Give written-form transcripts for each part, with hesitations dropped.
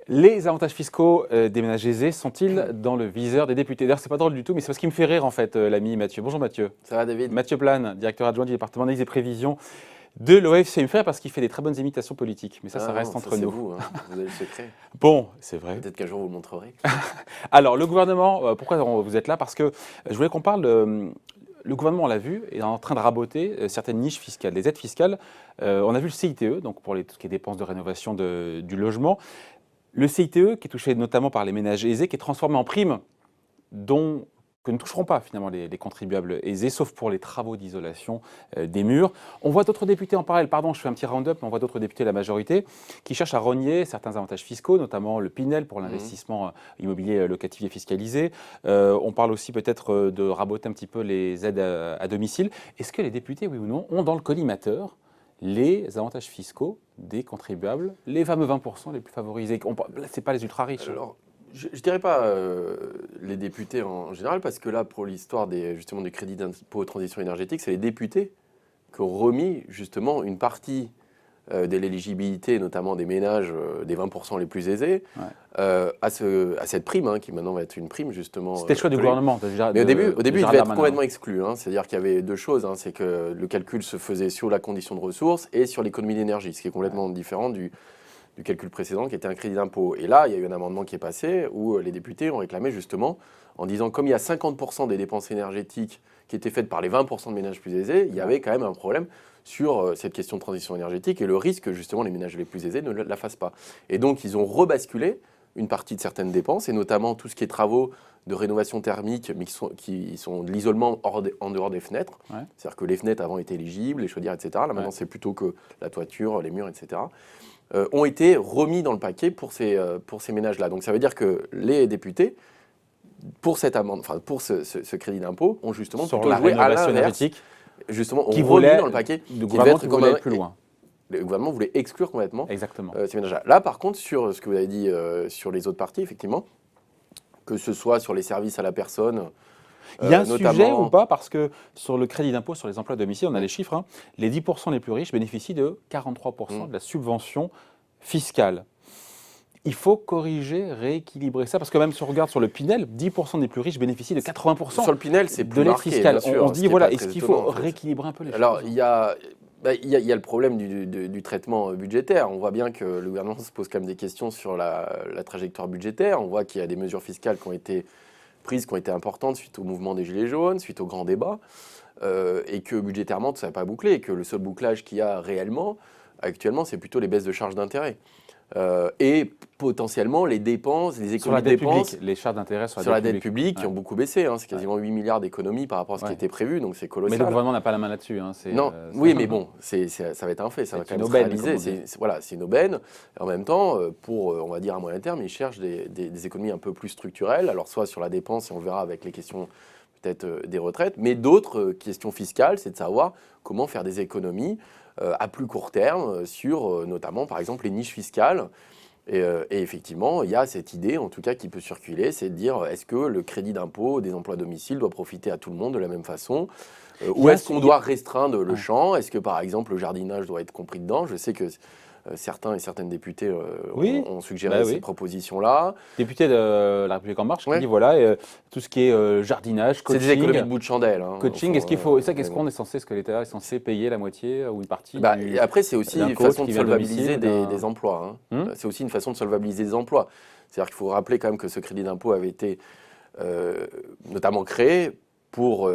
Les avantages fiscaux des ménages aisés sont-ils dans le viseur des députés? D'ailleurs, c'est pas drôle du tout, mais c'est parce qu'il me fait rire en fait, l'ami Mathieu. Bonjour Mathieu. Ça va David? Mathieu Plane, directeur adjoint du département d'analyse et prévision de l'OFCE. Il me fait rire parce qu'il fait des très bonnes imitations politiques, mais ça reste entre nous. Vous, hein. Vous avez le secret. Bon, c'est vrai. Peut-être qu'un jour vous le montrerez. Alors, le gouvernement, pourquoi vous êtes là? Parce que je voulais qu'on parle le gouvernement, on l'a vu, est en train de raboter certaines niches fiscales, des aides fiscales. On a vu le CITE, donc pour tout ce qui est dépenses de rénovation du logement. Le CITE, qui est touché notamment par les ménages aisés, qui est transformé en prime, que ne toucheront pas finalement les contribuables aisés, sauf pour les travaux d'isolation des murs. On voit d'autres députés en parallèle, pardon, je fais un petit round-up, mais on voit d'autres députés, la majorité, qui cherchent à rogner certains avantages fiscaux, notamment le Pinel pour l'investissement immobilier locatif et fiscalisé. On parle aussi peut-être de raboter un petit peu les aides à domicile. Est-ce que les députés, oui ou non, ont dans le collimateur les avantages fiscaux des contribuables, les fameux 20% les plus favorisés? Ce n'est pas les ultra-riches. Alors, je ne dirais pas les députés en général, parce que là, pour l'histoire justement du crédit d'impôt transition énergétique, c'est les députés qui ont remis justement une partie de l'éligibilité, notamment des ménages des 20% les plus aisés, à cette prime, qui maintenant va être une prime justement. C'était le choix du gouvernement. Mais au début, il devait être complètement exclu. C'est-à-dire qu'il y avait deux choses. C'est que le calcul se faisait sur la condition de ressources et sur l'économie d'énergie, ce qui est complètement différent du calcul précédent qui était un crédit d'impôt. Et là, il y a eu un amendement qui est passé où les députés ont réclamé justement en disant comme il y a 50% des dépenses énergétiques qui étaient faites par les 20% de ménages plus aisés, il y avait quand même un problème sur cette question de transition énergétique et le risque que justement les ménages les plus aisés ne la fassent pas. Et donc ils ont rebasculé une partie de certaines dépenses et notamment tout ce qui est travaux de rénovation thermique mais qui sont de l'isolement en dehors des fenêtres. C'est-à-dire que les fenêtres avant étaient éligibles, les chaudières, etc. Là maintenant c'est plutôt que la toiture, les murs, etc. Ont été remis dans le paquet pour ces ménages-là. Donc ça veut dire que les députés, pour cette amende, pour ce crédit d'impôt, ont justement sur plutôt la joué à rénovation l'inverse. énergétique, Justement, qui ont voulait remis dans le paquet. Le gouvernement qui voulait aller plus loin. Le gouvernement voulait exclure complètement ces ménages-là. Là, par contre, sur ce que vous avez dit sur les autres parties, effectivement, que ce soit sur les services à la personne. Il y a un sujet ou pas? Parce que sur le crédit d'impôt sur les emplois à domicile, on a les chiffres, les 10% les plus riches bénéficient de 43% de la subvention fiscale. Il faut corriger, rééquilibrer ça, parce que même si on regarde sur le Pinel, 10% des plus riches bénéficient de 80% sur le Pinel, c'est plus de l'aide marqué, fiscale. bien sûr, on se dit, voilà, est-ce qu'il faut rééquilibrer un peu les choses? Alors, il y a le problème du traitement budgétaire. On voit bien que le gouvernement se pose quand même des questions sur la trajectoire budgétaire. On voit qu'il y a des mesures fiscales qui ont été prises, qui ont été importantes suite au mouvement des Gilets jaunes, suite au grand débat, et que budgétairement, tout ça n'est pas bouclé, et que le seul bouclage qu'il y a réellement, actuellement, c'est plutôt les baisses de charges d'intérêt. Et potentiellement les dépenses, les économies de dépenses, publique, les charges d'intérêt sur la dette publique qui ont beaucoup baissé. C'est quasiment 8 milliards d'économies par rapport à ce qui était prévu, donc c'est colossal. Mais le gouvernement n'a pas la main là-dessus. Non, oui, mais bon, ça va être un fait, ça va quand même se réaliser. C'est une aubaine. En même temps, pour, on va dire à moyen terme, ils cherchent des économies un peu plus structurelles, alors soit sur la dépense, et on le verra avec les questions peut-être des retraites, mais d'autres questions fiscales, c'est de savoir comment faire des économies à plus court terme sur notamment par exemple les niches fiscales. Et effectivement, il y a cette idée, en tout cas, qui peut circuler, c'est de dire est-ce que le crédit d'impôt des emplois à domicile doit profiter à tout le monde de la même façon ou est-ce qu'on doit restreindre le champ? Est-ce que par exemple le jardinage doit être compris dedans? Je sais que certains et certaines députés ont suggéré ces propositions-là. Député de La République En Marche qui dit voilà, tout ce qui est jardinage, coaching. C'est des économies de bout de chandelle. Coaching, est-ce qu'on est censé, est-ce que l'État est censé payer la moitié ou une partie Après, c'est aussi une façon de solvabiliser des emplois. C'est aussi une façon de solvabiliser des emplois. C'est-à-dire qu'il faut rappeler quand même que ce crédit d'impôt avait été notamment créé pour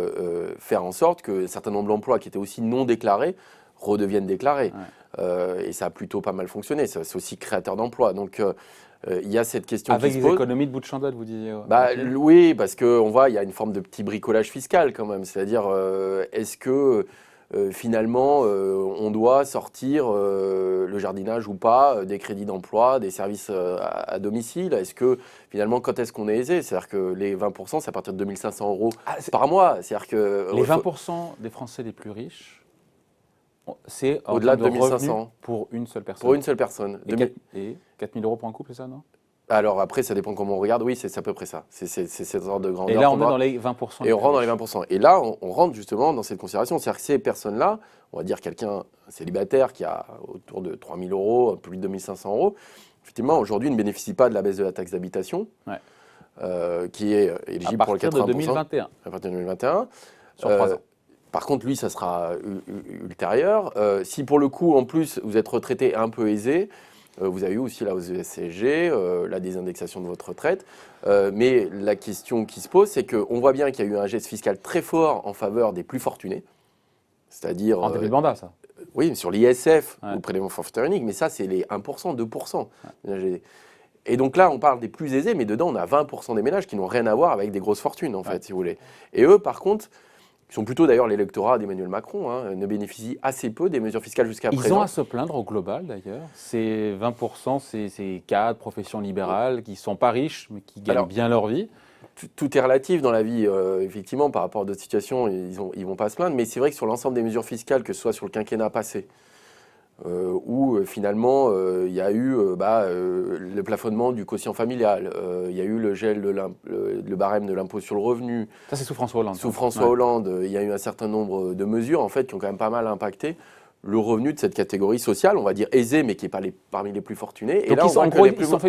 faire en sorte que un certain nombre d'emplois qui étaient aussi non déclarés redeviennent déclarés. Et ça a plutôt pas mal fonctionné. C'est aussi créateur d'emplois. Donc, il y a cette question qui se pose. Avec des économies de bout de chandelle, vous disiez oui, parce qu'on voit, il y a une forme de petit bricolage fiscal quand même. C'est-à-dire, est-ce que finalement, on doit sortir le jardinage ou pas, des crédits d'emploi, des services à domicile? Est-ce que finalement, quand est-ce qu'on est aisé? C'est-à-dire que les 20%, c'est à partir de 2 500 € par mois. C'est-à-dire que les 20% des Français les plus riches, c'est au-delà de 2 500 pour une seule personne. Pour une seule personne. Et 4 000 € pour un couple, c'est ça, non? Alors après, ça dépend comment on regarde. Oui, c'est à peu près ça. C'est cette sorte de grandeur. Et là, on est dans les 20%. Et on rentre dans les 20%. Et là, on rentre justement dans cette considération. C'est-à-dire que ces personnes-là, on va dire quelqu'un célibataire qui a autour de 3 000 euros, plus de 2 500 euros, effectivement, aujourd'hui, ne bénéficie pas de la baisse de la taxe d'habitation, qui est éligible pour le 80%. À partir de 2021. À partir de 2021. Sur 3 ans. Par contre, lui, ça sera ultérieur. Si pour le coup, en plus, vous êtes retraité un peu aisé, vous avez eu aussi la hausse de CSG, la désindexation de votre retraite. Mais la question qui se pose, c'est qu'on voit bien qu'il y a eu un geste fiscal très fort en faveur des plus fortunés. C'est-à-dire. En début de mandat, ça. Oui, sur l'ISF, au prélèvement forfaitaire unique, mais ça, c'est les 1%, 2%. Ouais. Et donc là, on parle des plus aisés, mais dedans, on a 20% des ménages qui n'ont rien à voir avec des grosses fortunes, en fait, si vous voulez. Et eux, par contre, qui sont plutôt d'ailleurs l'électorat d'Emmanuel Macron, ne bénéficient assez peu des mesures fiscales jusqu'à présent. Ils ont à se plaindre au global d'ailleurs. Ces 20%, ces cadres, professions libérales qui ne sont pas riches mais qui gagnent bien leur vie. Tout est relatif dans la vie, effectivement, par rapport à d'autres situations, ils vont pas se plaindre. Mais c'est vrai que sur l'ensemble des mesures fiscales, que ce soit sur le quinquennat passé, où finalement il y a eu le plafonnement du quotient familial, il y a eu le gel le barème de l'impôt sur le revenu. Ça, c'est sous François Hollande. Sous François Hollande, il y a eu un certain nombre de mesures en fait, qui ont quand même pas mal impacté le revenu de cette catégorie sociale, on va dire aisée, mais qui n'est pas parmi les plus fortunés. Donc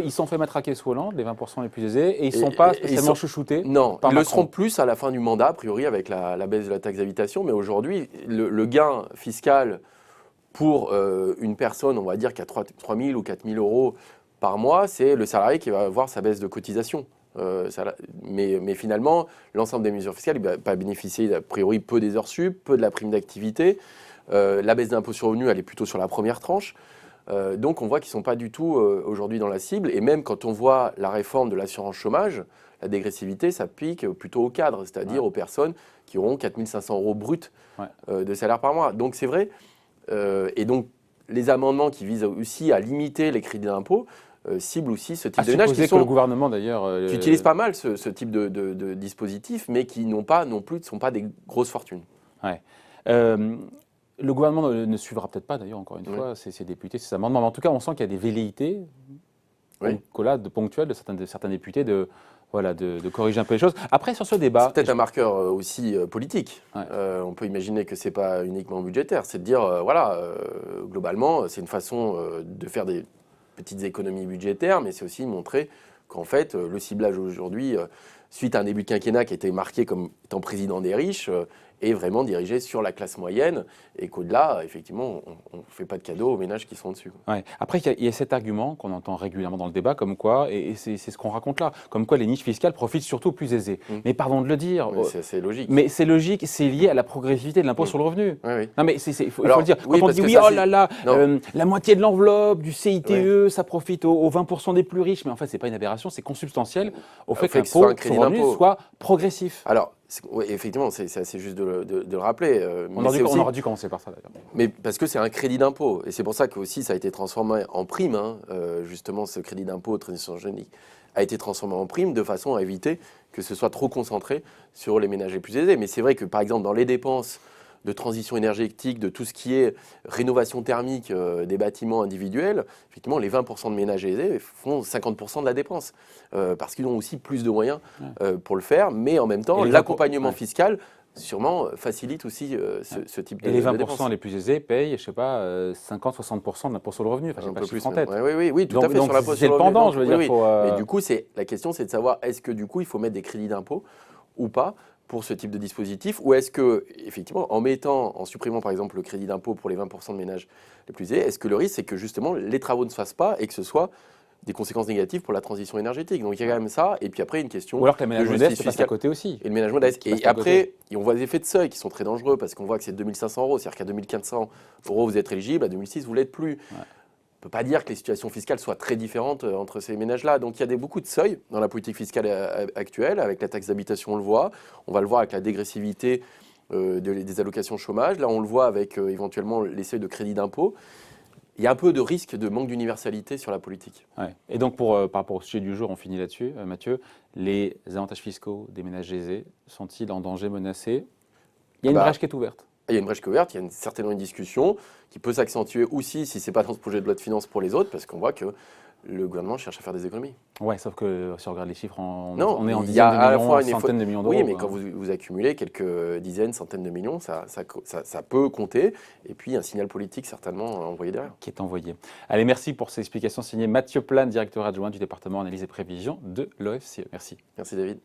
ils sont fait matraquer sous Hollande, les 20% les plus aisés, et ils ne sont pas spécialement chouchoutés. Non, ils le seront plus à la fin du mandat, a priori, avec la baisse de la taxe d'habitation. Mais aujourd'hui, le gain fiscal pour une personne, on va dire, qui a 3 000 ou 4 000 euros par mois, c'est le salarié qui va avoir sa baisse de cotisation. Mais finalement, l'ensemble des mesures fiscales, il ne va pas bénéficier, a priori, peu des heures sup, peu de la prime d'activité. La baisse d'impôt sur le revenu, elle est plutôt sur la première tranche. Donc on voit qu'ils ne sont pas du tout aujourd'hui dans la cible. Et même quand on voit la réforme de l'assurance chômage, la dégressivité s'applique plutôt aux cadres, c'est-à-dire aux personnes qui auront 4 500 euros bruts de salaire par mois. Donc c'est vrai. Et donc les amendements qui visent aussi à limiter les crédits d'impôt ciblent aussi ce type de ménages que le gouvernement d'ailleurs qui utilisent pas mal ce type de dispositif, mais qui n'ont pas non plus, ne sont pas des grosses fortunes. Ouais. Le gouvernement ne suivra peut-être pas d'ailleurs encore une fois ces députés, ces amendements, mais en tout cas on sent qu'il y a des velléités, ponctuelles de certains députés de corriger un peu les choses. Après, sur ce débat... C'est peut-être un marqueur aussi politique. On peut imaginer que ce n'est pas uniquement budgétaire. C'est de dire, globalement, c'est une façon de faire des petites économies budgétaires, mais c'est aussi montrer qu'en fait, le ciblage aujourd'hui, suite à un début de quinquennat qui a été marqué comme étant président des riches, est vraiment dirigé sur la classe moyenne et qu'au-delà, effectivement, on ne fait pas de cadeaux aux ménages qui sont dessus. Ouais. Après, il y a cet argument qu'on entend régulièrement dans le débat, comme quoi, et c'est ce qu'on raconte là, comme quoi les niches fiscales profitent surtout aux plus aisés. Mais pardon de le dire. C'est logique. Mais c'est logique, c'est lié à la progressivité de l'impôt sur le revenu. Oui. Non mais il faut le dire. Quand on dit oh là là, la moitié de l'enveloppe du CITE, ça profite aux 20% des plus riches, mais en fait, c'est pas une aberration, c'est consubstantiel au fait que l'impôt sur le revenu soit progressif. Alors, effectivement, c'est assez juste de le rappeler. On aurait dû commencer par ça d'ailleurs. Mais parce que c'est un crédit d'impôt. Et c'est pour ça que aussi ça a été transformé en prime. Justement, ce crédit d'impôt transition énergétique a été transformé en prime de façon à éviter que ce soit trop concentré sur les ménages les plus aisés. Mais c'est vrai que par exemple, dans les dépenses de transition énergétique, de tout ce qui est rénovation thermique des bâtiments individuels, effectivement, les 20% de ménages aisés font 50% de la dépense, parce qu'ils ont aussi plus de moyens pour le faire, mais en même temps, l'accompagnement fiscal sûrement facilite aussi ce type de dépenses. Et les 20% les plus aisés payent, je sais pas, 50-60% de l'impôt sur le revenu. Enfin, j'ai pas le chiffre en tête. Oui, tout à fait, sur l'impôt sur le revenu. C'est le pendant, je veux dire. Mais du coup, la question, c'est de savoir, est-ce que du coup, il faut mettre des crédits d'impôt ou pas pour ce type de dispositif, ou est-ce que, effectivement, en supprimant par exemple le crédit d'impôt pour les 20% de ménages les plus aisés, est-ce que le risque, c'est que justement les travaux ne se fassent pas et que ce soit des conséquences négatives pour la transition énergétique. Donc il y a quand même ça, et puis après une question ou alors que les ménages modestes passent à côté aussi. Et le ménage modeste. Et après, on voit des effets de seuil qui sont très dangereux, parce qu'on voit que c'est 2 500 euros, c'est-à-dire qu'à 2 400 euros vous êtes éligible, à 2006 vous ne l'êtes plus. On ne peut pas dire que les situations fiscales soient très différentes entre ces ménages-là. Donc il y a beaucoup de seuils dans la politique fiscale actuelle. Avec la taxe d'habitation, on le voit. On va le voir avec la dégressivité des allocations chômage. Là, on le voit avec éventuellement les seuils de crédit d'impôt. Il y a un peu de risque de manque d'universalité sur la politique. Ouais. Et donc, par rapport au sujet du jour, on finit là-dessus, Mathieu, les avantages fiscaux des ménages aisés sont-ils en danger, menacés? Il y a une brèche qui est ouverte. Il y a une brèche qui est ouverte, il y a certainement une discussion qui peut s'accentuer aussi si ce n'est pas dans ce projet de loi de finances pour les autres, parce qu'on voit que le gouvernement cherche à faire des économies. Ouais, sauf que si on regarde les chiffres, on est en il y a dizaines de à la millions, fois centaines de millions d'euros. Oui, mais quand vous accumulez quelques dizaines, centaines de millions, ça peut compter. Et puis, un signal politique certainement envoyé derrière. Qui est envoyé. Allez, merci pour ces explications signées Mathieu Plane, directeur adjoint du département analyse et prévision de l'OFCE. Merci. Merci David.